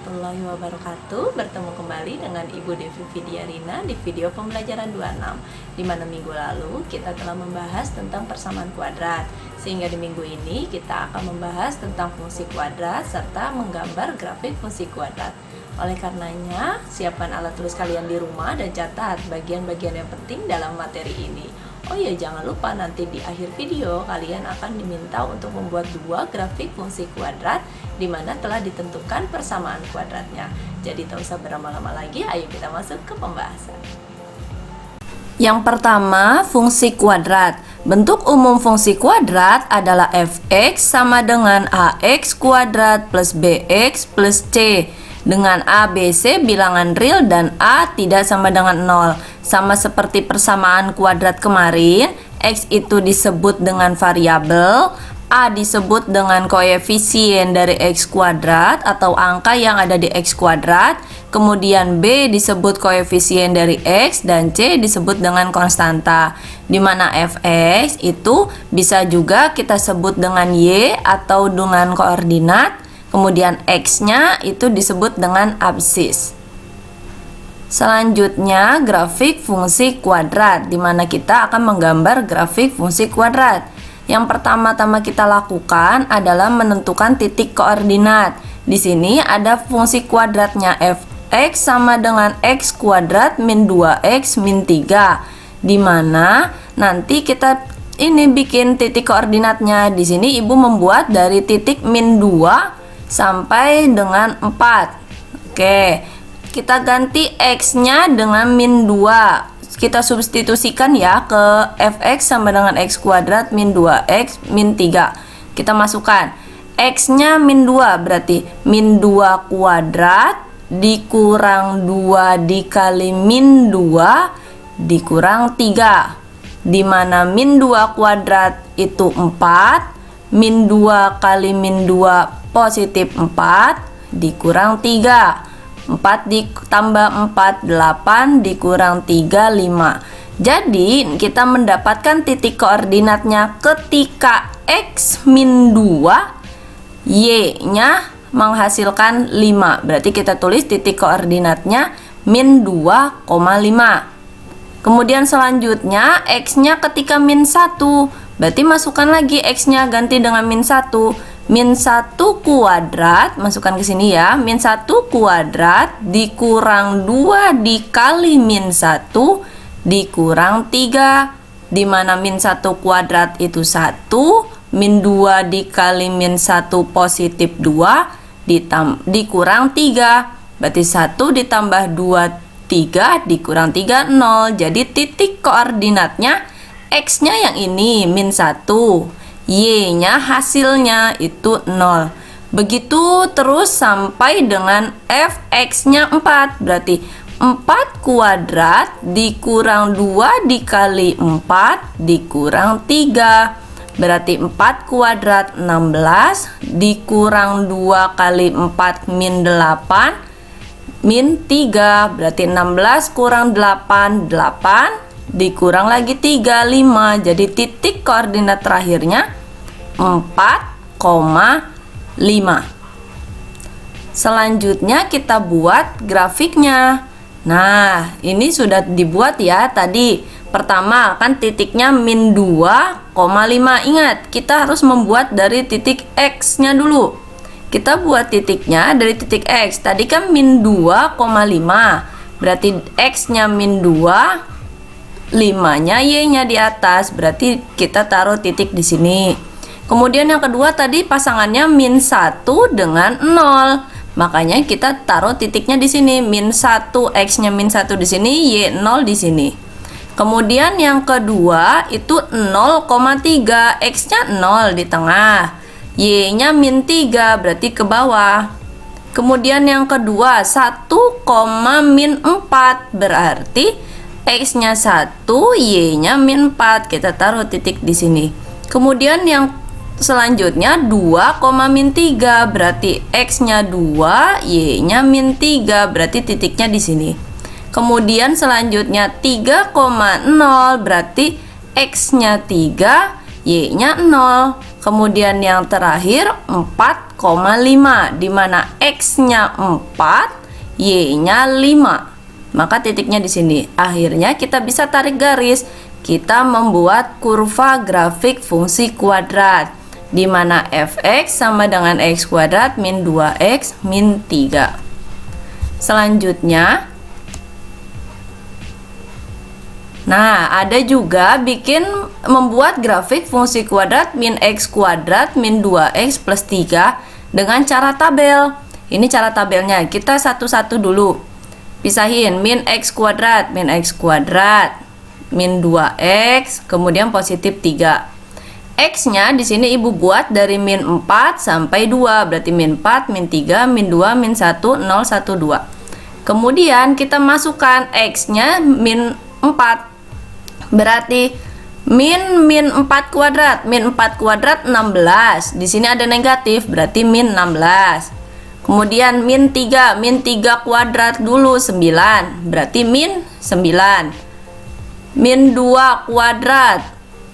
warahmatullahi wabarakatuh. Bertemu kembali dengan Ibu Devi Fidiarina di video pembelajaran 26, di mana minggu lalu kita telah membahas tentang persamaan kuadrat. Sehingga di minggu ini kita akan membahas tentang fungsi kuadrat serta menggambar grafik fungsi kuadrat. Oleh karenanya, siapkan alat tulis kalian di rumah dan catat bagian-bagian yang penting dalam materi ini. Oh ya, jangan lupa nanti di akhir video kalian akan diminta untuk membuat dua grafik fungsi kuadrat di mana telah ditentukan persamaan kuadratnya. Jadi tak usah berlama-lama lagi, ayo kita masuk ke pembahasan. Yang pertama, fungsi kuadrat. Bentuk umum fungsi kuadrat adalah f(x) sama dengan ax kuadrat plus bx plus c. Dengan a, b, c bilangan real dan a tidak sama dengan 0. Sama seperti persamaan kuadrat kemarin, x itu disebut dengan variabel, a disebut dengan koefisien dari x kuadrat atau angka yang ada di x kuadrat, kemudian b disebut koefisien dari x dan c disebut dengan konstanta. Di mana fx itu bisa juga kita sebut dengan y atau dengan koordinat. Kemudian x-nya itu disebut dengan absis. Selanjutnya, grafik fungsi kuadrat, di mana kita akan menggambar grafik fungsi kuadrat. Yang pertama-tama kita lakukan adalah menentukan titik koordinat. Di sini ada fungsi kuadratnya f(x) sama dengan x kuadrat min 2x min 3. Di mana nanti kita ini bikin titik koordinatnya. Di sini ibu membuat dari titik min 2 sampai dengan 4. Oke, kita ganti x-nya dengan min 2. Kita substitusikan ya ke fx sama dengan x kuadrat min 2x min 3. Kita masukkan x-nya min 2, berarti min 2 kuadrat dikurang 2 dikali min 2 dikurang 3. Dimana min 2 kuadrat itu 4, min 2 kali min 2 positif 4 dikurang 3. 4 ditambah 4, 8 dikurang 3, 5. Jadi kita mendapatkan titik koordinatnya ketika x min 2, y nya menghasilkan 5. Berarti kita tulis titik koordinatnya min 2,5. Kemudian selanjutnya x nya ketika min 1, berarti masukkan lagi x nya ganti dengan min 1. Min 1 kuadrat, masukkan ke sini ya. Min 1 kuadrat dikurang 2 dikali min 1 dikurang 3. Dimana min 1 kuadrat itu 1, min 2 dikali min 1 positif 2 dikurang 3. Berarti 1 ditambah 2, 3 dikurang 3, 0. Jadi titik koordinatnya x-nya yang ini min 1, y-nya hasilnya itu 0. Begitu terus sampai dengan fx-nya 4. Berarti 4 kuadrat dikurang 2 dikali 4 dikurang 3. Berarti 4 kuadrat 16 dikurang 2 kali 4 min 8 min 3. Berarti 16 kurang 8, 8 dikurang lagi 3, 5. Jadi titik koordinat terakhirnya 4,5. Selanjutnya kita buat grafiknya. Nah, ini sudah dibuat ya tadi. Pertama kan titiknya min 2,5. Ingat, kita harus membuat dari titik x-nya dulu. Kita buat titiknya dari titik x. Tadi kan min 2,5. Berarti x-nya min 2, 5-nya y-nya di atas, berarti kita taruh titik di sini. Kemudian yang kedua tadi pasangannya min 1 dengan 0. Makanya kita taruh titiknya di sini, min 1, x-nya min 1 di sini, y 0 di sini. Kemudian yang kedua itu 0,3, x-nya 0 di tengah. Y-nya min 3, berarti ke bawah. Kemudian yang kedua 1, min 4, berarti x-nya 1, y-nya min 4. Kita taruh titik di sini. Kemudian yang selanjutnya 2, min 3, berarti x-nya 2, y-nya min 3, berarti titiknya di sini. Kemudian selanjutnya 3,0, berarti x-nya 3, y-nya 0. Kemudian yang terakhir 4,5, di mana X-nya 4, Y-nya 5. Maka titiknya di sini. Akhirnya kita bisa tarik garis. Kita membuat kurva grafik fungsi kuadrat, di mana f(x) sama dengan x kuadrat min 2x min 3. Selanjutnya, nah, ada juga membuat grafik fungsi kuadrat min x kuadrat min 2x plus 3 dengan cara tabel. Ini cara tabelnya. Kita satu-satu dulu. Pisahin min x kuadrat min 2x, kemudian positif 3. X-nya di sini Ibu buat dari min 4 sampai 2. Berarti min 4, min 3, min 2, min 1, 0, 1, 2. Kemudian kita masukkan X-nya min 4. Berarti min 4 kuadrat, min 4 kuadrat 16. Di sini ada negatif, berarti min 16. Kemudian min 3 kuadrat dulu 9, berarti min 9. Min 2 kuadrat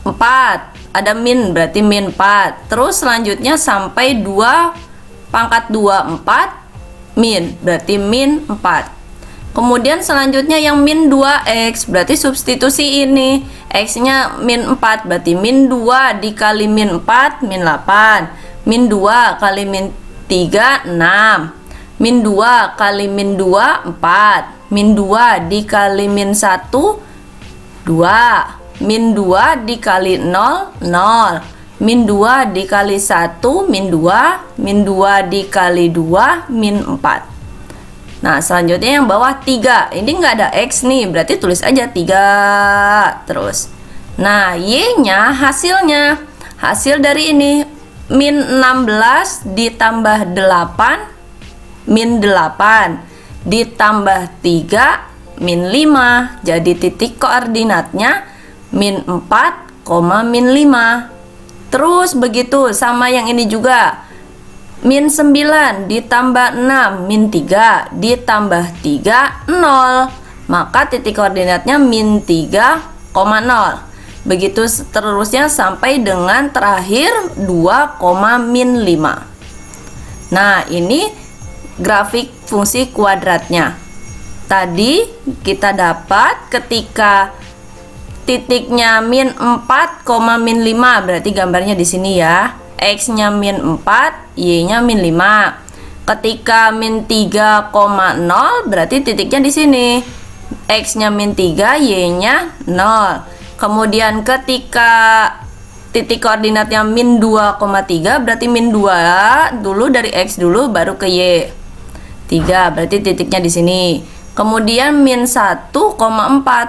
4, ada min, berarti min 4. Terus selanjutnya sampai 2 pangkat 2 4 min, berarti min 4. Kemudian selanjutnya yang min 2x, berarti substitusi ini. X-nya min 4, berarti min 2 dikali min 4, min 8. Min 2 kali min 3, 6. Min 2 kali min 2, 4. Min 2 dikali min 1, 2. Min 2 dikali 0, 0. Min 2 dikali 1, min 2. Min 2 dikali 2, min 4. Nah, selanjutnya yang bawah 3. Ini nggak ada X nih, berarti tulis aja 3 terus. Nah, Y-nya hasilnya. Hasil dari ini min 16 ditambah 8, min 8 ditambah 3, min 5. Jadi titik koordinatnya min 4, min 5. Terus begitu sama yang ini juga. Min 9 ditambah 6, min 3 ditambah 3, 0. Maka titik koordinatnya min 3, 0. Begitu seterusnya sampai dengan terakhir 2, min 5. Nah, ini grafik fungsi kuadratnya. Tadi kita dapat ketika titiknya min 4, min 5, berarti gambarnya di sini ya. X-nya min 4, Y-nya min 5. Ketika min 3,0 berarti titiknya di sini. X-nya min 3, Y-nya 0. Kemudian ketika titik koordinatnya min 2,3 berarti min 2 dulu dari X dulu baru ke Y. 3 berarti titiknya di sini. Kemudian min 1,4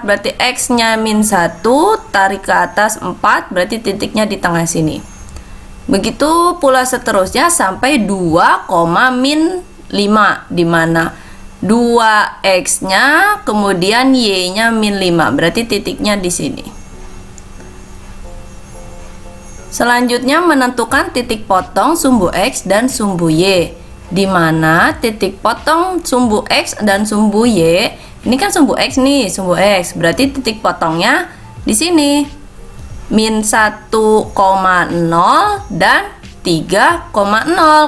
berarti X-nya min 1, tarik ke atas 4 berarti titiknya di tengah sini. Begitu pula seterusnya sampai 2, min 5, di mana 2x-nya kemudian y-nya min 5, berarti titiknya di sini. Selanjutnya menentukan titik potong sumbu x dan sumbu y, di mana titik potong sumbu x dan sumbu y, ini kan sumbu x nih, sumbu x, berarti titik potongnya di sini. Min 1,0 dan 3,0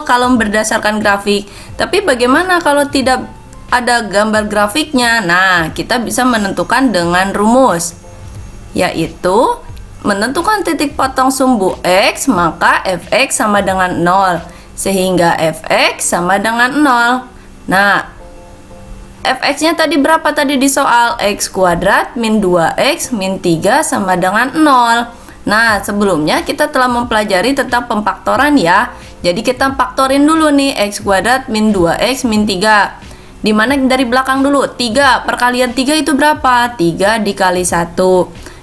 kalau berdasarkan grafik. Tapi bagaimana kalau tidak ada gambar grafiknya? Nah, kita bisa menentukan dengan rumus, yaitu menentukan titik potong sumbu x, maka fx sama dengan 0, sehingga fx sama dengan 0. Nah, fx-nya tadi berapa tadi di soal? X kuadrat min 2x min 3 sama dengan 0. Nah, sebelumnya kita telah mempelajari tentang pemfaktoran ya. Jadi kita faktorin dulu nih, x kuadrat min 2x min 3. Dimana dari belakang dulu, 3 perkalian 3 itu berapa? 3 dikali 1.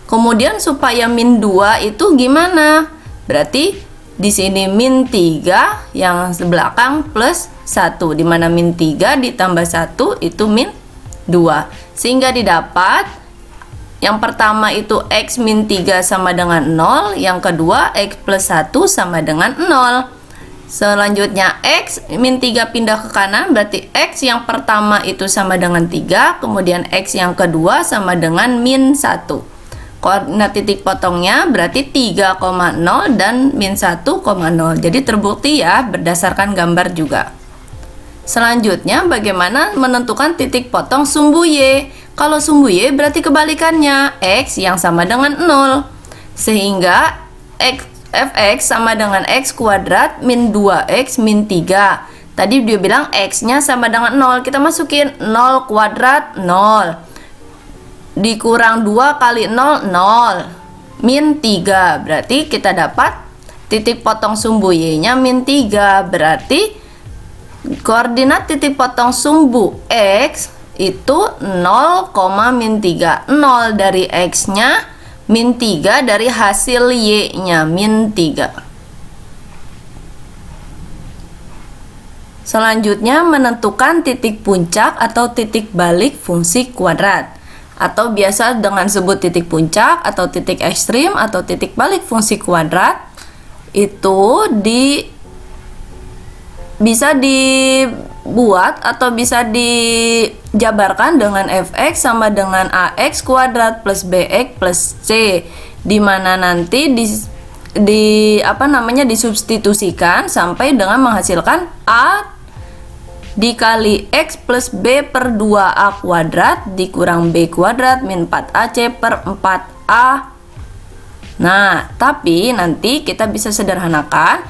Kemudian supaya min 2 itu gimana? Berarti di sini min 3 yang belakang plus 1, dimana min 3 ditambah 1 itu min 2, sehingga didapat yang pertama itu x min 3 sama dengan 0, yang kedua x plus 1 sama dengan 0. Selanjutnya x min 3 pindah ke kanan, berarti x yang pertama itu sama dengan 3, kemudian x yang kedua sama dengan min 1. Koordinat titik potongnya berarti 3,0 dan min 1,0. Jadi terbukti ya berdasarkan gambar juga. Selanjutnya bagaimana menentukan titik potong sumbu Y? Kalau sumbu Y berarti kebalikannya, X yang sama dengan 0. Sehingga fx sama dengan X kuadrat min 2X min 3. Tadi dia bilang X-nya sama dengan 0. Kita masukin 0 kuadrat 0. Dikurang 2 kali 0, 0. Min 3. Berarti kita dapat titik potong sumbu Y-nya min 3. Berarti koordinat titik potong sumbu X itu 0, min 3. 0 dari X-nya, min 3 dari hasil Y-nya, min 3. Selanjutnya menentukan titik puncak atau titik balik fungsi kuadrat, atau biasa dengan sebut titik puncak atau titik ekstrim atau titik balik fungsi kuadrat. Itu bisa dibuat atau bisa dijabarkan dengan fx sama dengan ax kuadrat plus bx plus c, dimana nanti disubstitusikan sampai dengan menghasilkan a dikali X plus B per 2A kuadrat dikurang B kuadrat min 4AC per 4A. Nah, tapi nanti kita bisa sederhanakan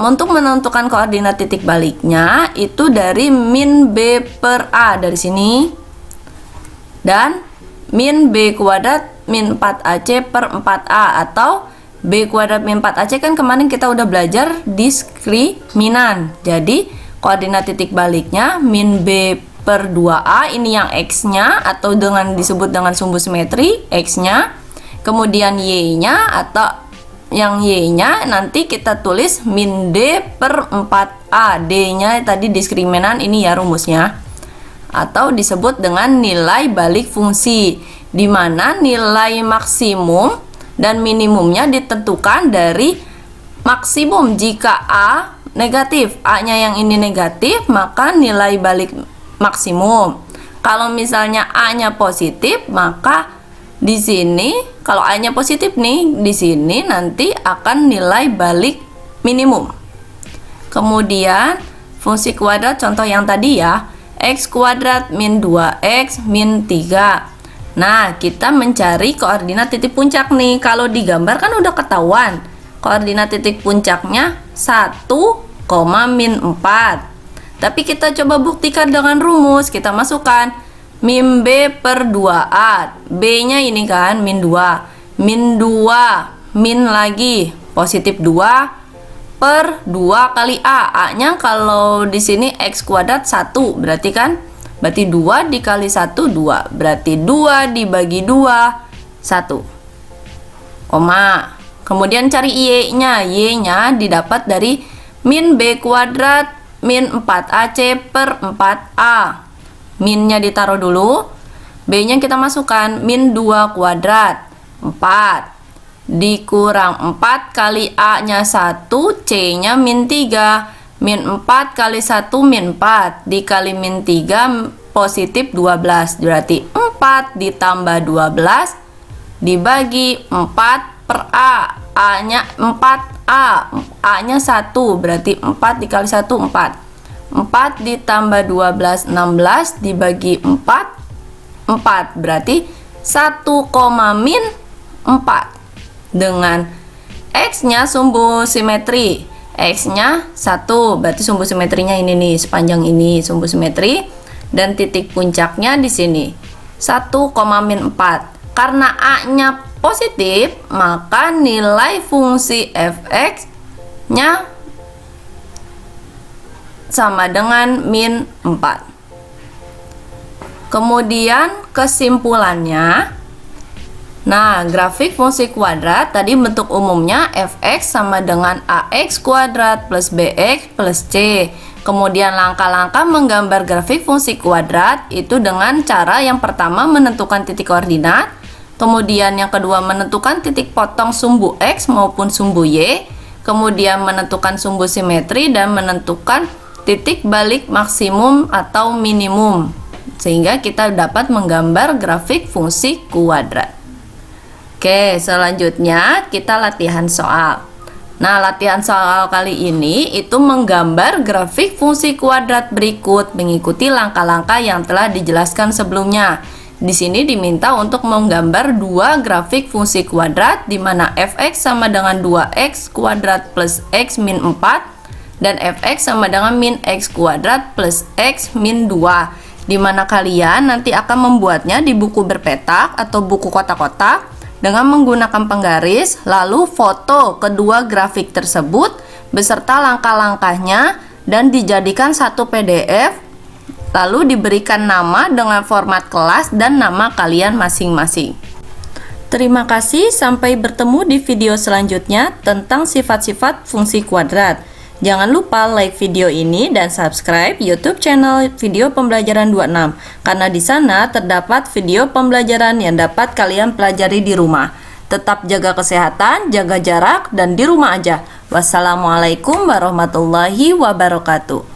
untuk menentukan koordinat titik baliknya itu dari min B per A dari sini dan min B kuadrat min 4AC per 4A, atau B kuadrat min 4AC kan kemarin kita udah belajar diskriminan. Jadi koordinat titik baliknya min B per 2A, ini yang X-nya atau disebut dengan sumbu simetri X-nya. Kemudian Y-nya atau yang Y-nya nanti kita tulis min D per 4A. D-nya tadi diskriminan, ini ya rumusnya. Atau disebut dengan nilai balik fungsi, di mana nilai maksimum dan minimumnya ditentukan dari maksimum. Jika A negatif, A-nya yang ini negatif, maka nilai balik maksimum. Kalau misalnya A-nya positif, maka di sini kalau A-nya positif nih, di sini nanti akan nilai balik minimum. Kemudian fungsi kuadrat contoh yang tadi ya, X kuadrat min 2X min 3. Nah, kita mencari koordinat titik puncak nih. Kalau digambar kan udah ketahuan. Koordinat titik puncaknya 1, min 4. Tapi kita coba buktikan dengan rumus. Kita masukkan min B per 2A. B-nya ini kan min 2. Min 2, min lagi positif 2 per 2 kali A. A-nya kalau di sini X kuadrat 1. Berarti kan? Berarti 2 dikali 1, 2. Berarti 2 dibagi 2, 1. Koma. Kemudian cari Y-nya. Y-nya didapat dari min B kuadrat min 4AC per 4A. Minnya ditaruh dulu. B-nya kita masukkan min 2 kuadrat 4 dikurang 4 kali A-nya 1, C-nya min 3. Min 4 kali 1 min 4 dikali min 3 positif 12. Berarti 4 ditambah 12 dibagi 4 per A. A-nya 4A, A-nya 1, berarti 4 dikali 1, 4. 4 ditambah 12, 16 dibagi 4, 4. Berarti 1, min 4. Dengan X-nya sumbu simetri, X-nya 1, berarti sumbu simetrinya ini nih, sepanjang ini sumbu simetri. Dan titik puncaknya di sini 1, min 4. Karena A-nya positif, maka nilai fungsi fx-nya sama dengan min 4. Kemudian kesimpulannya, nah grafik fungsi kuadrat tadi bentuk umumnya fx sama dengan ax kuadrat plus bx plus c. Kemudian langkah-langkah menggambar grafik fungsi kuadrat itu dengan cara yang pertama menentukan titik koordinat. Kemudian yang kedua menentukan titik potong sumbu X maupun sumbu Y. Kemudian menentukan sumbu simetri dan menentukan titik balik maksimum atau minimum. Sehingga kita dapat menggambar grafik fungsi kuadrat. Oke, selanjutnya kita latihan soal. Nah, latihan soal kali ini itu menggambar grafik fungsi kuadrat berikut mengikuti langkah-langkah yang telah dijelaskan sebelumnya. Di sini diminta untuk menggambar dua grafik fungsi kuadrat di mana fx sama dengan 2x kuadrat plus x min 4 dan fx sama dengan min x kuadrat plus x min 2. Di mana kalian nanti akan membuatnya di buku berpetak atau buku kotak-kotak dengan menggunakan penggaris, lalu foto kedua grafik tersebut beserta langkah-langkahnya dan dijadikan satu PDF. Lalu diberikan nama dengan format kelas dan nama kalian masing-masing. Terima kasih, sampai bertemu di video selanjutnya tentang sifat-sifat fungsi kuadrat. Jangan lupa like video ini dan subscribe YouTube channel Video Pembelajaran 26 karena di sana terdapat video pembelajaran yang dapat kalian pelajari di rumah. Tetap jaga kesehatan, jaga jarak, dan di rumah aja. Wassalamualaikum warahmatullahi wabarakatuh.